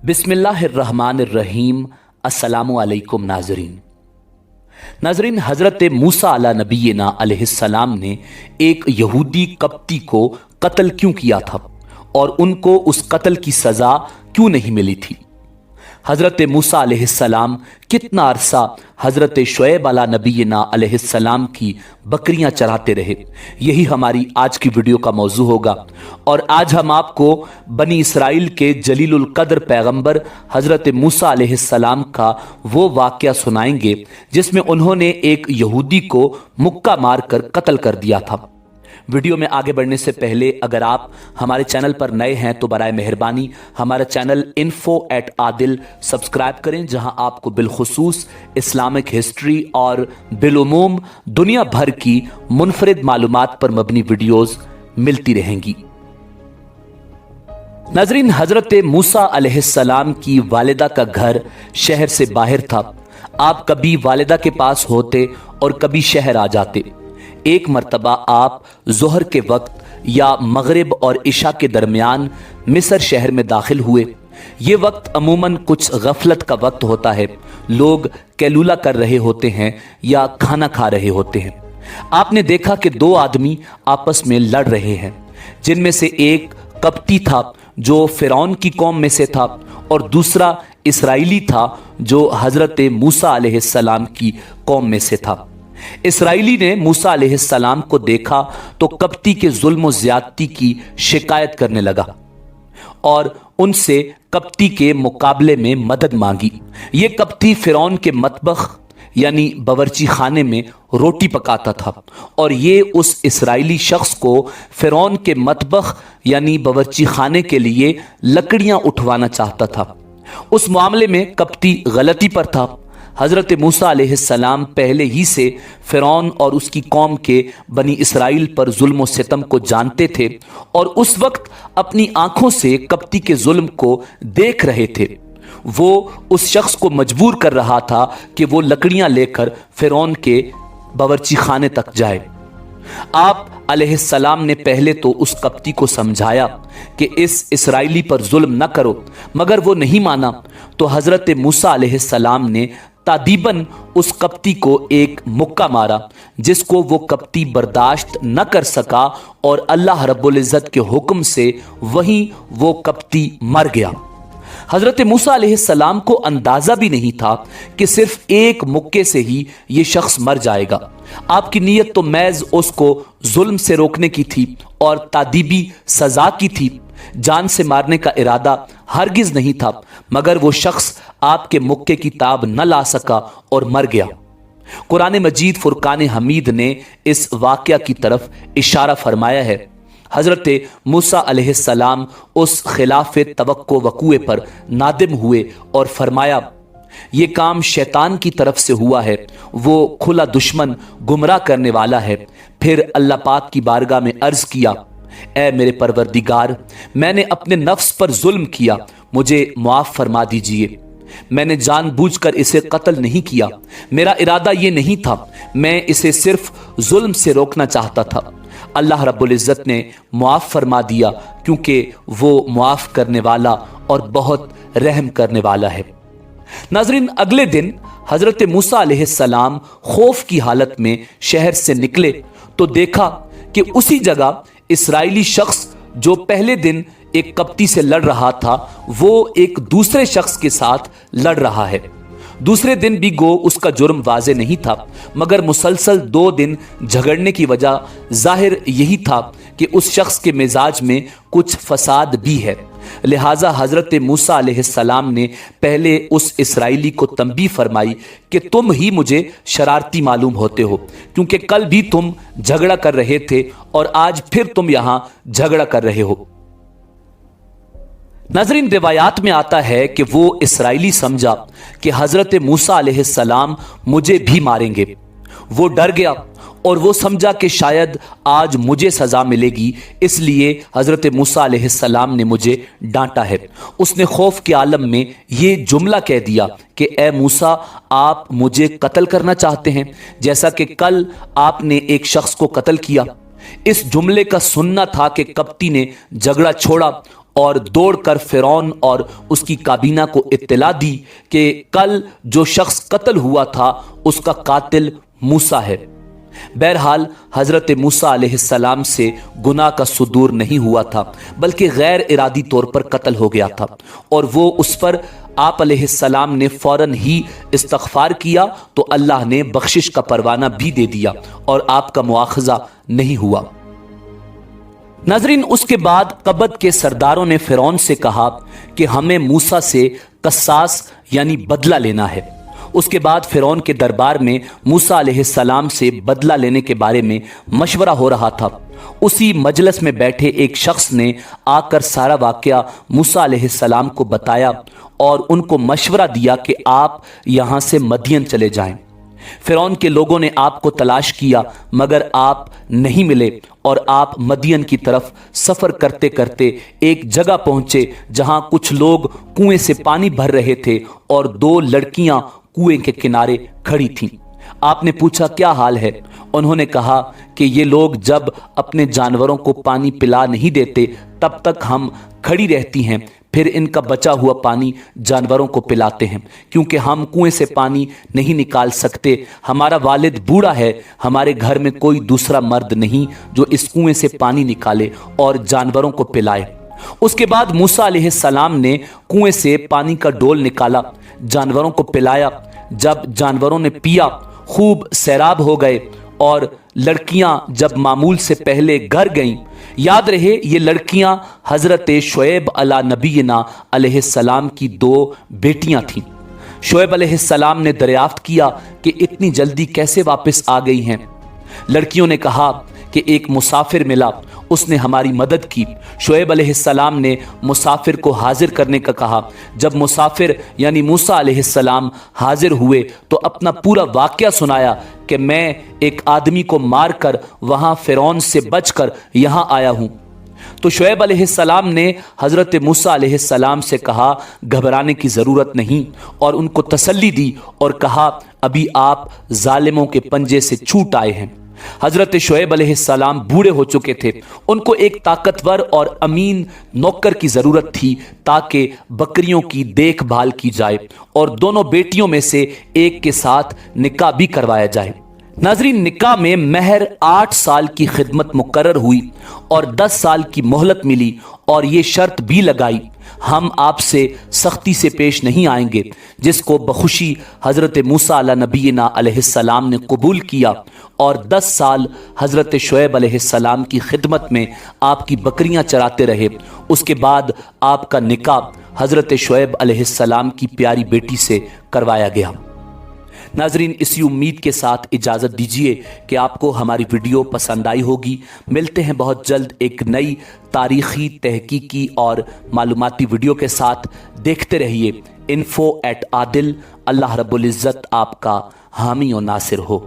बिस्मिल्लाहिर्रहमानिर्रहीम। अस्सलामु अलैकुम नाजरीन, हज़रत मूसा अला नबीना अलैहिस्सलाम ने एक यहूदी कप्ती को कत्ल क्यों किया था और उनको उस कत्ल की सज़ा क्यों नहीं मिली थी? हज़रत मूसा अलैहिस्सलाम कितना अरसा हज़रत शुएब अला नबीना अलैहिस्सलाम की बकरियां चराते रहे, यही हमारी आज की वीडियो का मौजू होगा। और आज हम आपको बनी इसराइल के जलीलुल कद्र पैगंबर हज़रत मूसा अलैहिस्सलाम का वो वाक़या सुनाएंगे जिसमें उन्होंने एक यहूदी को मुक्का मारकर कत्ल कर दिया था। वीडियो में आगे बढ़ने से पहले अगर आप हमारे चैनल पर नए हैं तो बराए मेहरबानी हमारा चैनल info@adil सब्सक्राइब करें, जहां आपको बिलखुसूस इस्लामिक हिस्ट्री और बिलुमूम दुनिया भर की मुनफरिद मालूमात पर मबनी वीडियोस मिलती रहेंगी। नाज़रीन, हज़रत मूसा अलैहिस्सलाम की वालिदा का घर शहर से बाहर था। आप कभी वालिदा के पास होते और कभी शहर आ जाते। एक मर्तबा आप ज़ोहर के वक्त या मगरिब और इशा के दरमियान मिस्र शहर में दाखिल हुए। ये वक्त अमूमन कुछ गफलत का वक्त होता है, लोग कैलूला कर रहे होते हैं या खाना खा रहे होते हैं। आपने देखा कि दो आदमी आपस में लड़ रहे हैं, जिनमें से एक कप्ती था जो फिरौन की कौम में से था और दूसरा इसराइली था जो हज़रत मूसा अलैहिस्सलाम की कौम में से था। इसराइली ने मूसा अलैहिस्सलाम को देखा तो कप्ती के जुल्म और ज्यादती की शिकायत करने लगा और उनसे कप्ती के मुकाबले में मदद मांगी। ये कप्ती फिरौन के मतबख यानी बावर्ची खाने में रोटी पकाता था और ये उस इसराइली शख्स को फिरौन के मतबख यानी बावर्ची खाने के लिए लकड़ियां उठवाना चाहता था। उस मामले में कप्ती गलती पर था। हज़रत मूसा अलैहिस्सलाम पहले ही से फिरौन और उसकी कौम के बनी इसराइल पर जुल्म और सितम को जानते थे और उस वक्त अपनी आंखों से कप्ती के जुल्म को देख रहे थे। वो उस शख्स को मजबूर कर रहा था कि वो लकड़ियां लेकर फिरौन के बावर्ची खाने तक जाए। आप अलैहिस्सलाम ने पहले तो उस कप्ती को समझाया कि इस इसराइली पर जुल्म न करो, मगर वो नहीं माना। तो हज़रत मूसा अलैहिस्सलाम ने तादीबन उस कप्ती को एक मुक्का मारा, जिसको वो कप्ती बर्दाश्त न कर सका और अल्लाह रब्बुल इज़्ज़त के हुक्म से वहीं वो कप्ती मर गया। हज़रत मूसा अलैहिस्सलाम को अंदाज़ा भी नहीं था कि सिर्फ एक मुक्के से ही ये शख्स मर जाएगा। आपकी नीयत तो महज उसको जुल्म से रोकने की थी और तादीबी सज़ा की थी, जान से मारने का इरादा हरगिज नहीं था, मगर वो शख्स आपके मुक्के की ताब न ला सका और मर गया। कुरान मजीद फुरकान हमीद ने इस वाक़या की तरफ इशारा फरमाया है। हज़रत मूसा अलैहिस्सलाम उस खिलाफ तवक्को वक़ूए पर नादिम हुए और फरमाया, ये काम शैतान की तरफ से हुआ है, वो खुला दुश्मन गुमराह करने वाला है। फिर अल्लाह पाक की बारगाह में अर्ज किया, ऐ मेरे परवरदिगार, मैंने अपने नफ्स पर जुल्म किया, मुझे मुआफ़ फरमा दीजिए। मैंने जानबूझकर इसे कत्ल नहीं किया, मेरा इरादा ये नहीं था, मैं इसे सिर्फ जुल्म से रोकना चाहता था। अल्लाह रब्बुल इज़्ज़त ने मुआफ़ फरमा दिया, क्योंकि वो मुआफ़ करने वाला और बहुत रहम करने वाला है। नाज़रीन, अगले दिन हज़रत मूसा अलैहिस्सलाम खौफ की हालत में शहर से निकले तो देखा कि उसी जगह इसराइली शख्स जो पहले दिन एक कप्ती से लड़ रहा था, वो एक दूसरे शख्स के साथ लड़ रहा है। दूसरे दिन भी गो उसका जुर्म वाज़े नहीं था, मगर मुसलसल 2 दिन झगड़ने की वजह जाहिर यही था कि उस शख्स के मिजाज में कुछ फसाद भी है। लिहाजा हज़रत मूसा अलैहिस्सलाम ने पहले उस इसराइली को तंबीह फरमाई कि तुम ही मुझे शरारती मालूम होते हो, क्योंकि कल भी तुम झगड़ा कर रहे थे और आज फिर तुम यहां झगड़ा कर रहे हो। नाज़रीन, रिवायात में आता है कि वो इसराइली समझा कि हज़रत मूसा अलैहिस्सलाम मुझे भी मारेंगे। वो डर गया और वो समझा कि शायद आज मुझे सज़ा मिलेगी, इसलिए हज़रत मूसा अलैहिस्सलाम ने मुझे डांटा है। उसने खौफ के आलम में ये जुमला कह दिया कि ए मूसा, आप मुझे कत्ल करना चाहते हैं जैसा कि कल आपने एक शख्स को कत्ल किया। इस जुमले का सुनना था कि कप्ती ने झगड़ा छोड़ा اور دوڑ کر فرعون اور اس کی کابینہ کو اطلاع دی کہ کل جو شخص قتل ہوا تھا اس کا قاتل موسیٰ ہے۔ بہرحال حضرت موسیٰ علیہ السلام سے گناہ کا صدور نہیں ہوا تھا، بلکہ غیر ارادی طور پر قتل ہو گیا تھا، اور وہ اس پر آپ علیہ السلام نے فوراً ہی استغفار کیا تو اللہ نے بخشش کا پروانہ بھی دے دیا اور آپ کا مواخذہ نہیں ہوا۔ ناظرین، اس کے بعد قبط کے سرداروں نے فرعون سے کہا کہ ہمیں موسیٰ سے قصاص یعنی بدلہ لینا ہے۔ اس کے بعد فرعون کے دربار میں موسیٰ علیہ السلام سے بدلہ لینے کے بارے میں مشورہ ہو رہا تھا۔ اسی مجلس میں بیٹھے ایک شخص نے آ کر سارا واقعہ موسیٰ علیہ السلام کو بتایا اور ان کو مشورہ دیا کہ آپ یہاں سے مدین چلے جائیں۔ فرعون کے لوگوں نے آپ کو تلاش کیا مگر آپ نہیں ملے، اور آپ مدین کی طرف سفر کرتے کرتے ایک جگہ پہنچے جہاں کچھ لوگ کنویں سے پانی بھر رہے تھے اور 2 لڑکیاں کنویں کے کنارے کھڑی تھیں۔ آپ نے پوچھا کیا حال ہے؟ انہوں نے کہا کہ یہ لوگ جب اپنے جانوروں کو پانی پلا نہیں دیتے تب تک ہم کھڑی رہتی ہیں، پھر ان کا بچا ہوا پانی جانوروں کو پلاتے ہیں، کیونکہ ہم کنویں سے پانی نہیں نکال سکتے۔ ہمارا والد بوڑھا ہے، ہمارے گھر میں کوئی دوسرا مرد نہیں جو اس کنویں سے پانی نکالے اور جانوروں کو پلائے۔ اس کے بعد موسیٰ علیہ السلام نے کنویں سے پانی کا ڈول نکالا، جانوروں کو پلایا۔ جب جانوروں نے پیا خوب سیراب ہو گئے، اور لڑکیاں جب معمول سے پہلے گھر گئیں۔ یاد رہے یہ لڑکیاں حضرت شعیب علیہ نبینا علیہ السلام کی 2 بیٹیاں تھیں۔ شعیب علیہ السلام نے دریافت کیا کہ اتنی جلدی کیسے واپس آ گئی ہیں؟ لڑکیوں نے کہا کہ ایک مسافر ملا، اس نے ہماری مدد کی۔ شعیب علیہ السلام نے مسافر کو حاضر کرنے کا کہا۔ جب مسافر یعنی موسیٰ علیہ السلام حاضر ہوئے تو اپنا پورا واقعہ سنایا کہ میں ایک آدمی کو مار کر وہاں فرعون سے بچ کر یہاں آیا ہوں۔ تو شعیب علیہ السلام نے حضرت موسیٰ علیہ السلام سے کہا گھبرانے کی ضرورت نہیں، اور ان کو تسلی دی اور کہا ابھی آپ ظالموں کے پنجے سے چھوٹ آئے ہیں۔ حضرت شعیب علیہ السلام بوڑھے ہو چکے تھے، ان کو ایک طاقتور اور امین نوکر کی ضرورت تھی تاکہ بکریوں کی دیکھ بھال کی جائے اور دونوں بیٹیوں میں سے ایک کے ساتھ نکاح بھی کروایا جائے۔ ناظرین، نکاح میں مہر 8 سال کی خدمت مقرر ہوئی اور 10 سال کی مہلت ملی، اور یہ شرط بھی لگائی ہم آپ سے سختی سے پیش نہیں آئیں گے، جس کو بخوشی حضرت موسیٰ علیہ نبینا علیہ السلام نے قبول کیا، اور 10 سال حضرت شعیب علیہ السلام کی خدمت میں آپ کی بکریاں چراتے رہے۔ اس کے بعد آپ کا نکاح حضرت شعیب علیہ السلام کی پیاری بیٹی سے کروایا گیا۔ ناظرین، اسی امید کے ساتھ اجازت دیجیے کہ آپ کو ہماری ویڈیو پسند آئی ہوگی۔ ملتے ہیں بہت جلد ایک نئی تاریخی، تحقیقی اور معلوماتی ویڈیو کے ساتھ۔ دیکھتے رہیے info@adil۔ اللہ رب العزت آپ کا حامی و ناصر ہو۔